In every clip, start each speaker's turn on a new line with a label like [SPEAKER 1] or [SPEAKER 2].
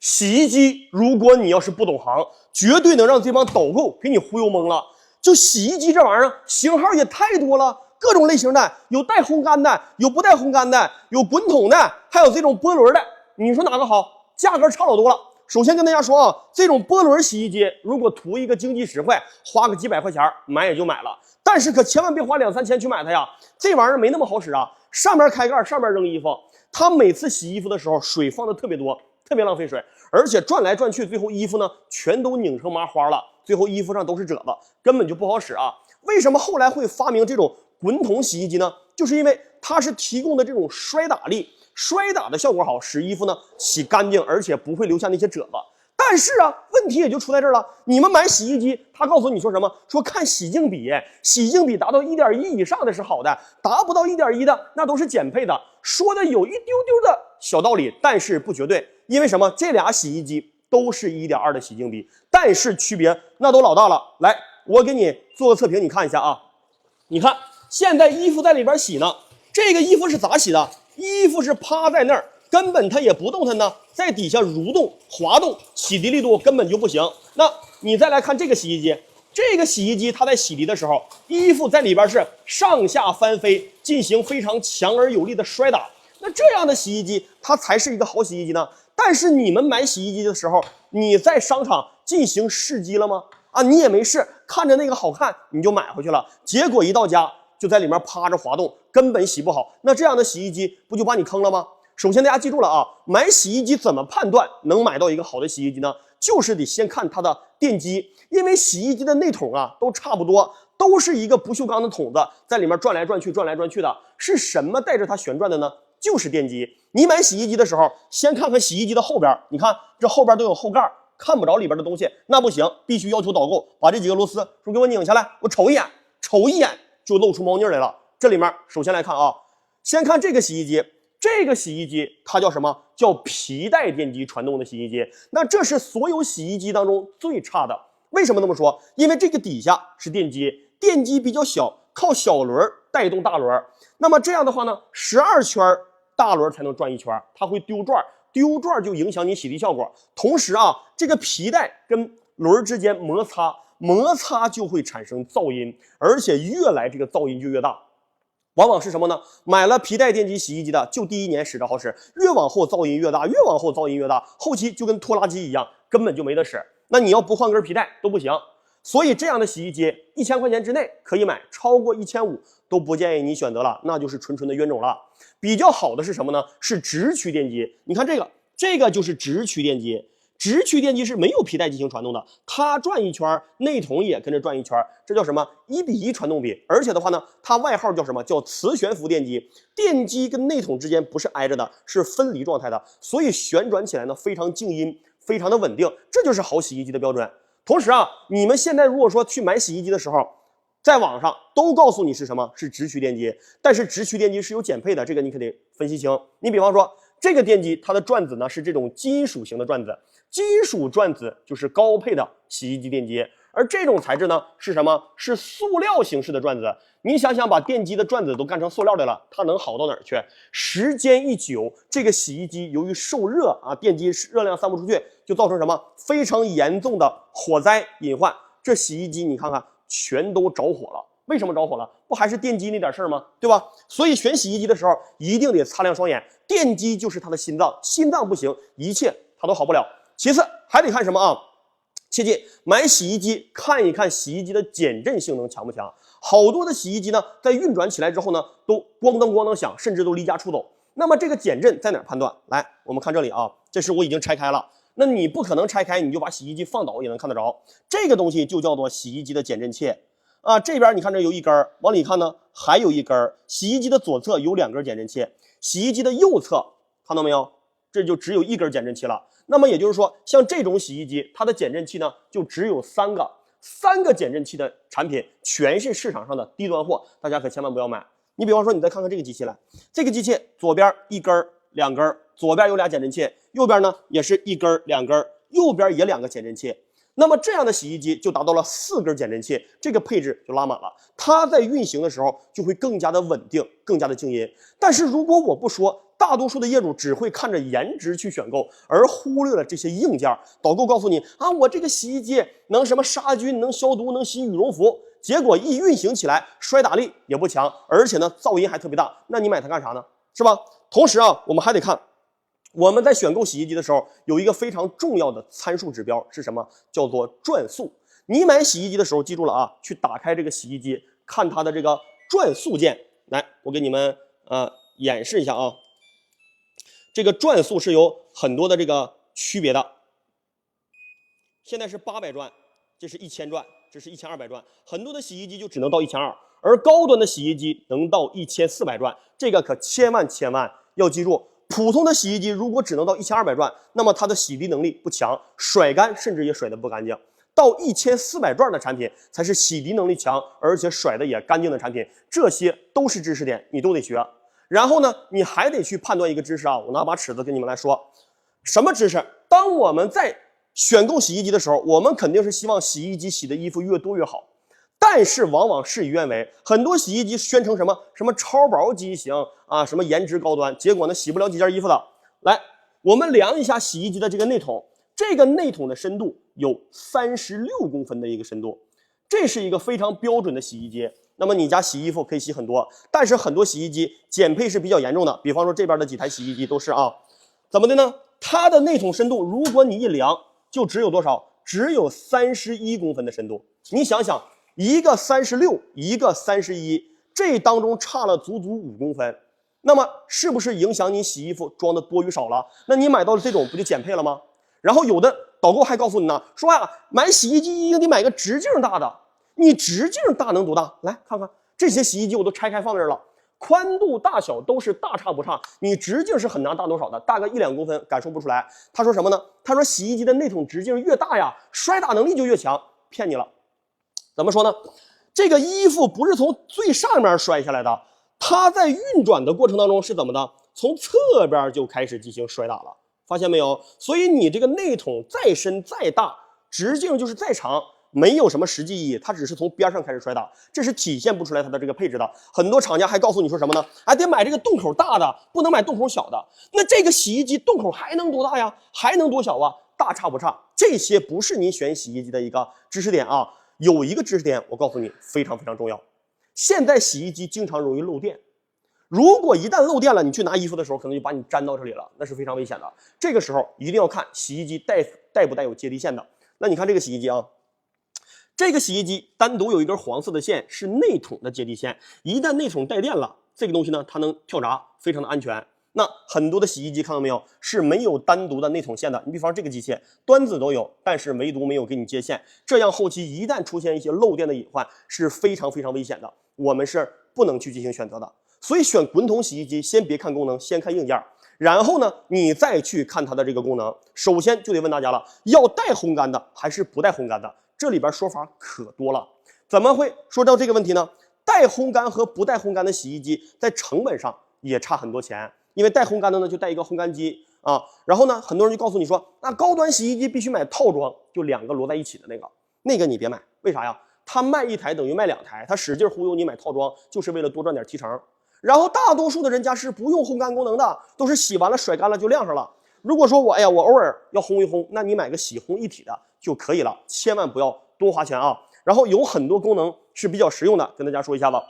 [SPEAKER 1] 洗衣机，如果你要是不懂行，绝对能让这帮导购给你忽悠懵了。就洗衣机这玩意儿，型号也太多了，各种类型的，有带烘干的，有不带烘干的，有滚筒的，还有这种波轮的。你说哪个好？价格差老多了。首先跟大家说啊，这种波轮洗衣机，如果图一个经济实惠，花个几百块钱买也就买了。但是可千万别花2、3千去买它呀，这玩意儿没那么好使啊。上面开盖，上面扔衣服，它每次洗衣服的时候水放的特别多，特别浪费水，而且转来转去，最后衣服呢全都拧成麻花了，最后衣服上都是褶子，根本就不好使啊。为什么后来会发明这种滚筒洗衣机呢？就是因为它是提供的这种摔打力，摔打的效果好，使衣服呢洗干净，而且不会留下那些褶子。但是啊，问题也就出在这儿了。你们买洗衣机，他告诉你说什么？说看洗净比，洗净比达到1.1以上的是好的，达不到1.1的那都是减配的。说的有一丢丢的小道理，但是不绝对。因为什么？这俩洗衣机都是1.2的洗净比，但是区别那都老大了。来，我给你做个测评，你看一下啊。你看，现在衣服在里边洗呢，这个衣服是咋洗的？衣服是趴在那儿，根本它也不动弹呢，在底下蠕动滑动，洗涤力度根本就不行。那你再来看这个洗衣机，这个洗衣机它在洗涤的时候，衣服在里边是上下翻飞，进行非常强而有力的摔打。那这样的洗衣机它才是一个好洗衣机呢。但是你们买洗衣机的时候，你在商场进行试机了吗？啊，你也没试，看着那个好看你就买回去了，结果一到家就在里面趴着滑动，根本洗不好。那这样的洗衣机不就把你坑了吗？首先大家记住了啊，买洗衣机怎么判断能买到一个好的洗衣机呢？就是得先看它的电机，因为洗衣机的内筒啊都差不多，都是一个不锈钢的筒子，在里面转来转去转来转去的。是什么带着它旋转的呢？就是电机。你买洗衣机的时候，先看看洗衣机的后边，你看这后边都有后盖，看不着里边的东西，那不行，必须要求导购把这几个螺丝说给我拧下来，我瞅一眼就露出猫腻来了。这里面首先来看啊，先看这个洗衣机，这个洗衣机它叫什么？叫皮带电机传动的洗衣机。那这是所有洗衣机当中最差的。为什么这么说？因为这个底下是电机，电机比较小，靠小轮带动大轮。那么这样的话呢，12圈大轮才能转一圈，它会丢转，丢转就影响你洗涤效果。同时啊，这个皮带跟轮之间摩擦就会产生噪音，而且越来这个噪音就越大。往往是什么呢？买了皮带电机洗衣机的，就第1年使着好使，越往后噪音越大，越往后噪音越大，后期就跟拖拉机一样，根本就没得使。那你要不换根皮带都不行。所以这样的洗衣机1000块钱之内可以买，超过1500都不建议你选择了，那就是纯纯的冤种了。比较好的是什么呢？是直驱电机。你看这个就是直驱电机。直驱电机是没有皮带进行传动的，它转一圈，内筒也跟着转一圈，这叫什么？1:1传动比。而且的话呢，它外号叫什么？叫磁悬浮电机。电机跟内筒之间不是挨着的，是分离状态的，所以旋转起来呢非常静音，非常的稳定，这就是好洗衣机的标准。同时啊，你们现在如果说去买洗衣机的时候，在网上都告诉你是什么？是直驱电机，但是直驱电机是有减配的，这个你可得分析清。你比方说这个电机，它的转子呢是这种金属型的转子，金属转子就是高配的洗衣机电机，而这种材质呢是什么？是塑料形式的转子。你想想，把电机的转子都干成塑料的了，它能好到哪儿去？时间一久，这个洗衣机由于受热啊，电机热量散不出去，就造成什么非常严重的火灾隐患。这洗衣机你看看，全都着火了。为什么着火了？不还是电机那点事儿吗？对吧？所以选洗衣机的时候一定得擦亮双眼，电机就是它的心脏，心脏不行，一切它都好不了。其次还得看什么啊？切记买洗衣机看一看洗衣机的减震性能强不强。好多的洗衣机呢，在运转起来之后呢，都咣当咣当响，甚至都离家出走。那么这个减震在哪儿判断？来，我们看这里啊，这是我已经拆开了。那你不可能拆开，你就把洗衣机放倒也能看得着。这个东西就叫做洗衣机的减震器啊。这边你看这有一根，往里看呢还有一根。洗衣机的左侧有2根减震器，洗衣机的右侧看到没有？这就只有1根减震器了。那么也就是说，像这种洗衣机，它的减震器呢就只有3个减震器的产品，全是市场上的低端货，大家可千万不要买。你比方说，你再看看这个机器来，这个机器左边1根2根，左边有俩减震器，右边呢也是1根2根，右边也2个减震器。那么这样的洗衣机就达到了4根减震器，这个配置就拉满了，它在运行的时候就会更加的稳定，更加的静音。但是如果我不说大多数的业主只会看着颜值去选购，而忽略了这些硬件。导购告诉你啊，我这个洗衣机能什么杀菌、能消毒、能洗羽绒服，结果一运行起来，摔打力也不强，而且呢噪音还特别大。那你买它干啥呢？是吧？同时啊，我们还得看我们在选购洗衣机的时候，有一个非常重要的参数指标是什么？叫做转速。你买洗衣机的时候，记住了啊，去打开这个洗衣机，看它的这个转速键。来，我给你们演示一下啊。这个转速是有很多的这个区别的。现在是800转，这是1000转，这是1200转。很多的洗衣机就只能到1200，而高端的洗衣机能到1400转。这个可千万要记住。普通的洗衣机如果只能到1200转，那么它的洗涤能力不强，甩干甚至也甩得不干净。到1400转的产品才是洗涤能力强，而且甩的也干净的产品。这些都是知识点，你都得学。然后呢，你还得去判断一个知识啊，我拿把尺子跟你们来说，什么知识？当我们在选购洗衣机的时候，我们肯定是希望洗衣机洗的衣服越多越好。但是往往事与愿违，很多洗衣机宣称什么超薄机型啊，什么颜值高端，结果呢洗不了几件衣服的。来，我们量一下洗衣机的这个内筒，这个内筒的深度有36公分的一个深度，这是一个非常标准的洗衣机。那么你家洗衣服可以洗很多，但是很多洗衣机减配是比较严重的，比方说这边的几台洗衣机都是啊，怎么的呢？它的内筒深度，如果你一量，就只有多少？只有31公分的深度。你想想，一个36，一个31，这当中差了足足5公分，那么是不是影响你洗衣服装的多与少了？那你买到了这种不就减配了吗？然后有的导购还告诉你呢，说呀，买洗衣机一定得买个直径大的。你直径大能多大？来看看这些洗衣机我都拆开放这儿了，宽度大小都是大差不差，你直径是很难大多少的，大概1-2公分感受不出来。他说什么呢？他说洗衣机的内筒直径越大呀，摔打能力就越强。骗你了。怎么说呢？这个衣服不是从最上面摔下来的，它在运转的过程当中是怎么的？从侧边就开始进行摔打了，发现没有？所以你这个内筒再深再大，直径就是再长，没有什么实际意义，它只是从边上开始摔打，这是体现不出来它的这个配置的。很多厂家还告诉你说什么呢？哎，得买这个洞口大的，不能买洞口小的。那这个洗衣机洞口还能多大呀？还能多小啊？大差不差。这些不是你选洗衣机的一个知识点啊。有一个知识点，我告诉你非常重要。现在洗衣机经常容易漏电，如果一旦漏电了，你去拿衣服的时候，可能就把你粘到这里了，那是非常危险的。这个时候一定要看洗衣机带不带有接地线的。那你看这个洗衣机啊，这个洗衣机单独有一根黄色的线是内筒的接地线，一旦内筒带电了，这个东西呢它能跳闸，非常的安全。那很多的洗衣机看到没有，是没有单独的内筒线的。你比方这个机械端子都有，但是唯独没有给你接线，这样后期一旦出现一些漏电的隐患，是非常危险的。我们是不能去进行选择的。所以选滚筒洗衣机，先别看功能，先看硬件，然后呢，你再去看它的这个功能。首先就得问大家了，要带烘干的还是不带烘干的？这里边说法可多了。怎么会说到这个问题呢？带烘干和不带烘干的洗衣机在成本上也差很多钱。因为带烘干的呢，就带一个烘干机啊，然后呢，很多人就告诉你说，那高端洗衣机必须买套装，就2个摞在一起的那个你别买，为啥呀？他卖1台等于卖2台，他使劲忽悠你买套装，就是为了多赚点提成。然后大多数的人家是不用烘干功能的，都是洗完了甩干了就晾上了。如果说我偶尔要烘一烘，那你买个洗烘一体的就可以了，千万不要多花钱啊。然后有很多功能是比较实用的，跟大家说一下吧。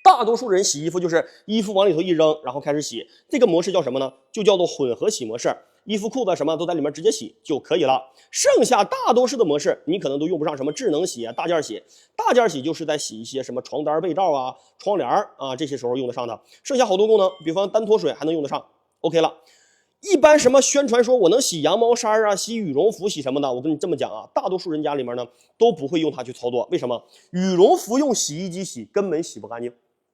[SPEAKER 1] 大多数人洗衣服就是衣服往里头一扔，然后开始洗，这个模式叫什么呢？就叫做混合洗模式，衣服裤子什么都在里面直接洗就可以了。剩下大多数的模式你可能都用不上什么智能洗啊、大件洗。大件洗就是在洗一些什么床单、被罩啊、窗帘啊，这些时候用得上的。剩下好多功能，比方单脱水还能用得上 OK 了。一般什么宣传说我能洗羊毛衫啊、洗羽绒服、洗什么的，我跟你这么讲啊，大多数人家里面呢都不会用它去操作。为什么？羽绒服用洗衣机洗根本洗不干净，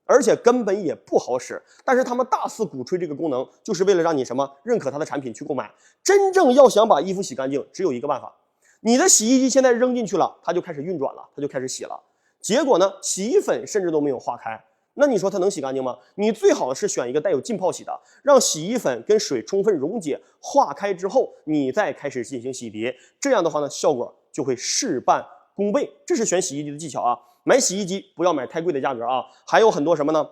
[SPEAKER 1] 而且根本也不好使，但是他们大肆鼓吹这个功能，就是为了让你什么认可它的产品去购买。真正要想把衣服洗干净，只有一个办法，你的洗衣机现在扔进去了，它就开始运转了，它就开始洗了。结果呢，洗衣粉甚至都没有化开，那你说它能洗干净吗？你最好是选一个带有浸泡洗的，让洗衣粉跟水充分溶解化开之后，你再开始进行洗涤，这样的话呢，效果就会事半功倍。这是选洗衣机的技巧啊。买洗衣机不要买太贵的价格啊，还有很多什么呢？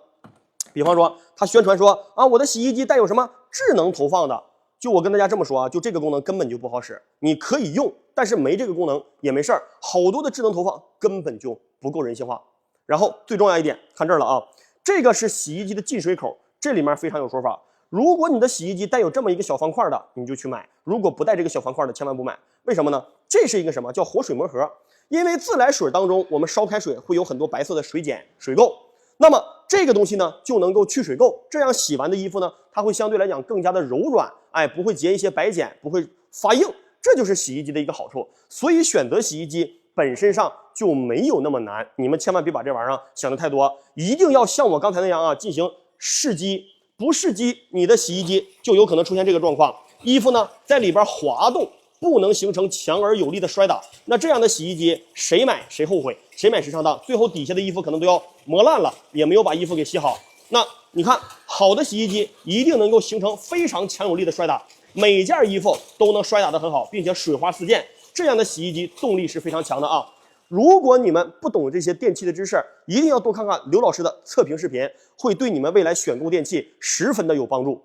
[SPEAKER 1] 比方说，他宣传说啊，我的洗衣机带有什么智能投放的，就我跟大家这么说啊，就这个功能根本就不好使，你可以用，但是没这个功能也没事儿。好多的智能投放根本就不够人性化。然后最重要一点，看这儿了啊，这个是洗衣机的进水口，这里面非常有说法。如果你的洗衣机带有这么一个小方块的，你就去买；如果不带这个小方块的，千万不买。为什么呢？这是一个什么叫活水膜盒？因为自来水当中，我们烧开水会有很多白色的水碱、水垢。那么这个东西呢，就能够去水垢，这样洗完的衣服呢，它会相对来讲更加的柔软，不会结一些白碱，不会发硬，这就是洗衣机的一个好处。所以选择洗衣机本身上就没有那么难，你们千万别把这玩意儿想得太多，一定要像我刚才那样啊，进行试机。不试机，你的洗衣机就有可能出现这个状况，衣服呢在里边滑动，不能形成强而有力的摔打。那这样的洗衣机谁买谁后悔，谁买谁上当，最后底下的衣服可能都要磨烂了，也没有把衣服给洗好。那你看，好的洗衣机一定能够形成非常强有力的摔打，每件衣服都能摔打得很好，并且水花四溅。这样的洗衣机动力是非常强的啊。如果你们不懂这些电器的知识，一定要多看看刘老师的测评视频，会对你们未来选购电器十分的有帮助。